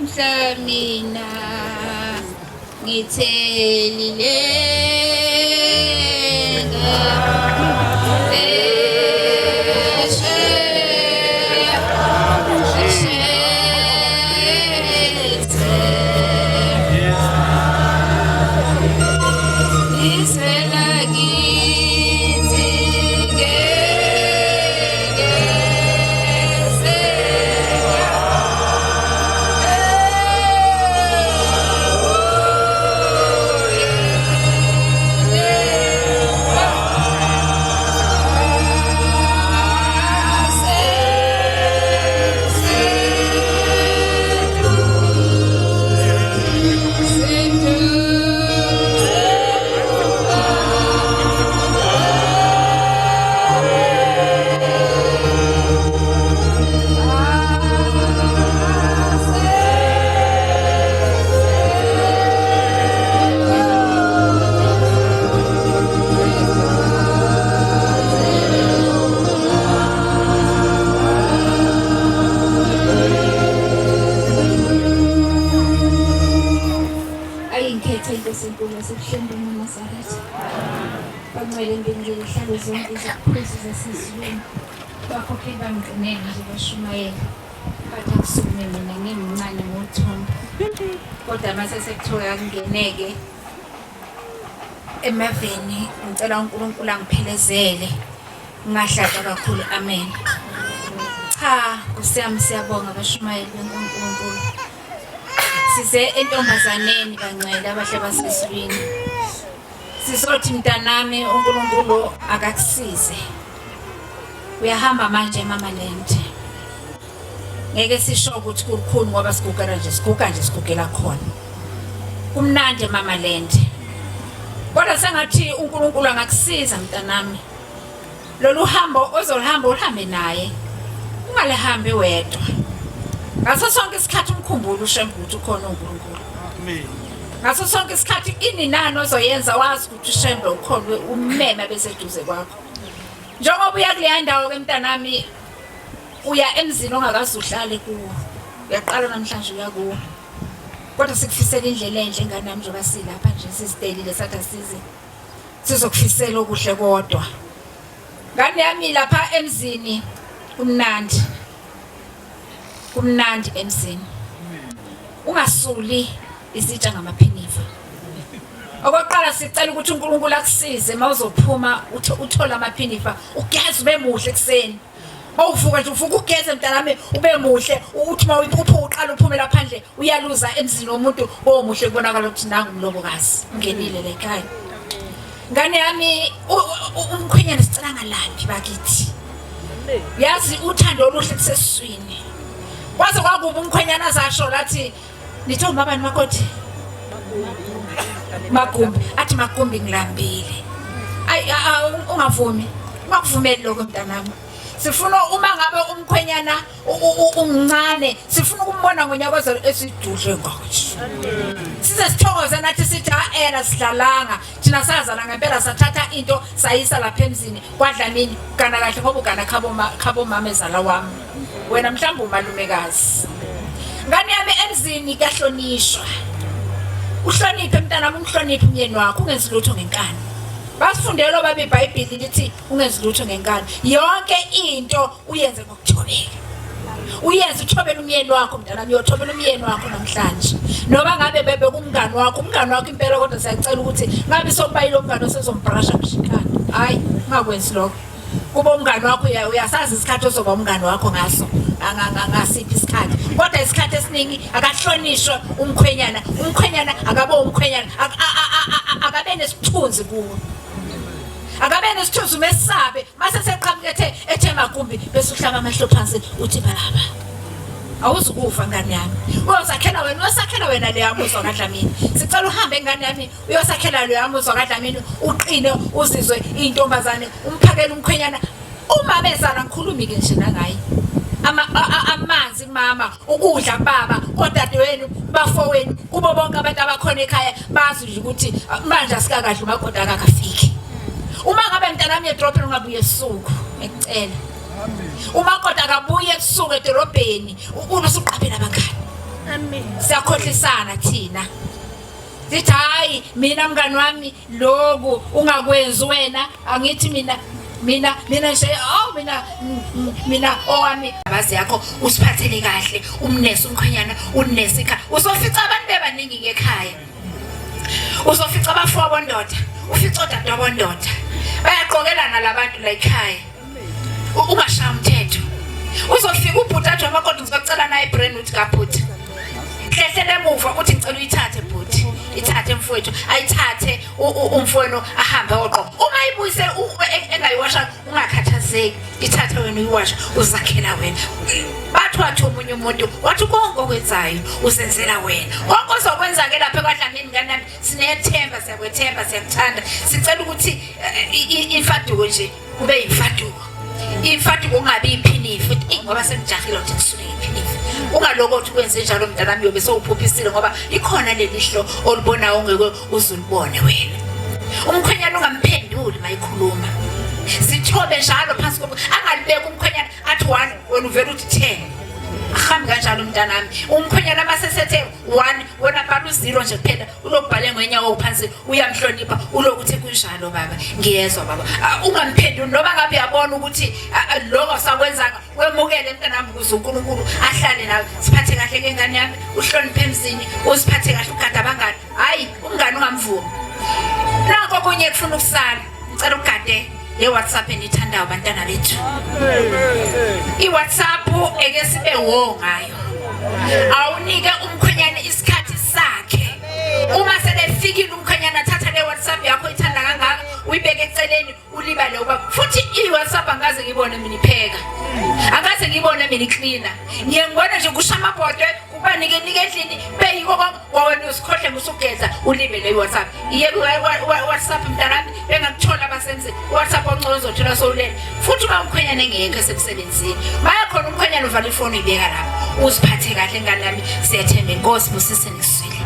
Mina ngithelile kodwa mase sekuthola kungeneke emaveni ngicela uNkulunkulu angiphelezele ngahlala kakhulu amen cha kusiyami siyabonga abashumayeli beNkulunkulu size entombazaneni kancela abahle basesibini sizothi mntanami uNkulunkulu akakusize uyahamba manje eMamaland ngeke sisho ukuthi kukhulu ngoba sigugela nje sigugela khona kumnandi eMamaland kodwa sengathi uNkulunkulu angakusiza mntanami lolu hambo ozolihamba uhambe naye ungalihambe wedwa ngaso sonke isikhathi umkhumbulo ushembe ukuthi ukhona uNkulunkulu amen ngaso sonke isikhathi ininani ozoyenza wazi ukuthi ushembe ukhona umema beseduze kwakho njengoba uya kuleya ndawo ke mntanami uya emzini ongakaze uhlale kuwo uyaqala namhlanje uya kuwo kodwa sikufisela indlela enhle ngane nami njengoba silapha nje sisidelile sathi asize sizokufisela okuhle kodwa ngane yami lapha emzini kumnandi emzini ungasuli isitsha ngamaphinifa okokuqala sicela ukuthi uNkulunkulu akusize mawuzophuma uthola amaphinifa ugeze ube muhle ekseni mawuvuka nje uvuka ugeze mntanami ube muhle uthi uqala uphume laphandle uyaluza emzini womuntu omuhle kubonakala ukuthi nangu umlobokazi ungenile la ekhaya ngane yami umkhwenyana sicela ngalaphi bakithi yazi uthando oluhle kusesiswini kwaze kwakuba umkhwenyana azasho lathi nitho mabani makoti Magumbi athi Magumbi ngilambile ungavumi ungakuvumeli lokho mntanami sifuna uma ngabe umkhwenyana umncane sifuna ukumbona ngonyakazo esidudle ngakho size sithokoze nathi sithi era sidlalanga thina sazana ngempela sathatha into sayisa lapha emzini kwaDlamini kana kahle ngoba ugana khabo mama ezala wami wena mhlawumbe umalumekazi ngane yami emzini kahlonishwa uhloniphe mntanami umhloniphe umyeni wakho ungenzi lutho ngenkani basifundela babe iBhayibheli lithi ungenzi lutho ngenkani yonke into uyenze ngokuthobeka uyenze uthobela umyeni wakho mntanami uyothobela umyeni wakho namhlanje noba ngabe bebe kumngani wakho impela kodwa siyacela ukuthi ngabe sokubayile umngani osezombrasha mshikana hayi ungakwenzi lokho kuba umngani wakho uyasazi isikhathi ozoba umngani wakho ngaso ngasiphi isikhathi kodwa isikhathi esiningi akahlonishwe umkhwenyana akabo umkhwenyana akabe nesithunzi kuwo akabe nesithunzi mesabe mase seqhamukethe ethe Magumbi bese uhlaba amahlo phansi uthi baba awuzukufa ngane yami uyosakhela wena le yamuzwa kaDlamini sicela uhambe ngane yami uyosakhela le yamuzwa kaDlamini uqine uzizwe intombazane umphakela umkhwenyana uma bezala ngikhulumi ke nje nangaye amanzi mama ukudla baba odadewenu bafowenu kubo bonke abantu abakhona ekhaya bazi nje ukuthi manje asikakahle umakoti akakafiki uma ngabe mntanami edrobheni ungabuye esuku ngicela umakoti akabuye esuku edrobheni unosuqaphela abangani siyakhohlisana thina sithi hayi mina mngani wami loku ungakwenzi wena angithi mina nje mina owami abazi yakho usiphathele kahle umnesi umkhwenyana unesi ekhaya uzofica abantu bebaningi ekhaya uzofica abafwa bondoda ufica odade bondoda bayaqokelana labantu la ekhaya ungashaya umthetho uzofika ubhuti athi amakodwa ngizocela naye brain uthi kabhuti hlehle lemuva uthi ngicela uyithathe bhuti ithathe mfowethu ayithathe umfowenu ahambe oqo uma ibuyise engayiwasha ungakhathazeki ithathe wena uyiwasha uzakhela wena bathi umunye umuntu wathi konke okwenzayo usenzela wena konke ozokwenzake lapha eKwaDlamini nganami sinethemba siyakwethemba siyakuthanda sicela ukuthi imfaduko nje kube imfaduko imfaduko ungabi iphinifu ngoba semjahile ukuthi kusuke iphinifu ungaloko uthi kwenze njalo mntanami yobe sowuphuphisile ngoba ikhona lelihlo olibona ongeke uzulibone wena umkhwenyana ungamphenduli mayikhuluma sithobe njalo phansi kobu angalibeka umkhwenyana athi 1 wena uvela uthi 10 ahambe kanjalo mntanami umkhwenyana masesethe 1 wena bhala u0 nje kuphela ulobhale ngwenyawo phansi uyamhlonipha ulokuthi kunjalo baba ngiyezwa baba ungamphenduli noma ngabe uyabona ukuthi lokho sakwenzanga wemukele mntanami ukuze uNkulunkulu ahlale nawe siphathe kahle ke ngane yami uhloniphe emzini usiphathe kahle ugada abangani hayi umngani ungamvumi nakho kunye kufuna ukusala ngicela ugade le WhatsApp enithandayo abantwana bethu iWhatsApp eke sibe wo ngayo awunike umkhwenyana isikhathi sakhe uma selefikile umkhwenyana thatha le WhatsApp yakho ithanda kangaka uyibeke eceleni ulibale uba futhi iWhatsApp angaze ngibone mina ipheka angaze ngibone mina icleaner ngiyengibona nje kushama amabhodwe kubanike endlini beyiko wawena usikhohle musugeza ulibele iWhatsApp yebo WhatsApp mntanami bengakuthola abasenze WhatsApp oncono uzothola sowulele futhi uma umkhwenyana engeke esemsebenzini bayakhona umkhwenyana uvala ifoni ibeka lapha uziphathe kahle ngani nami siyathemba inkosi busise niswile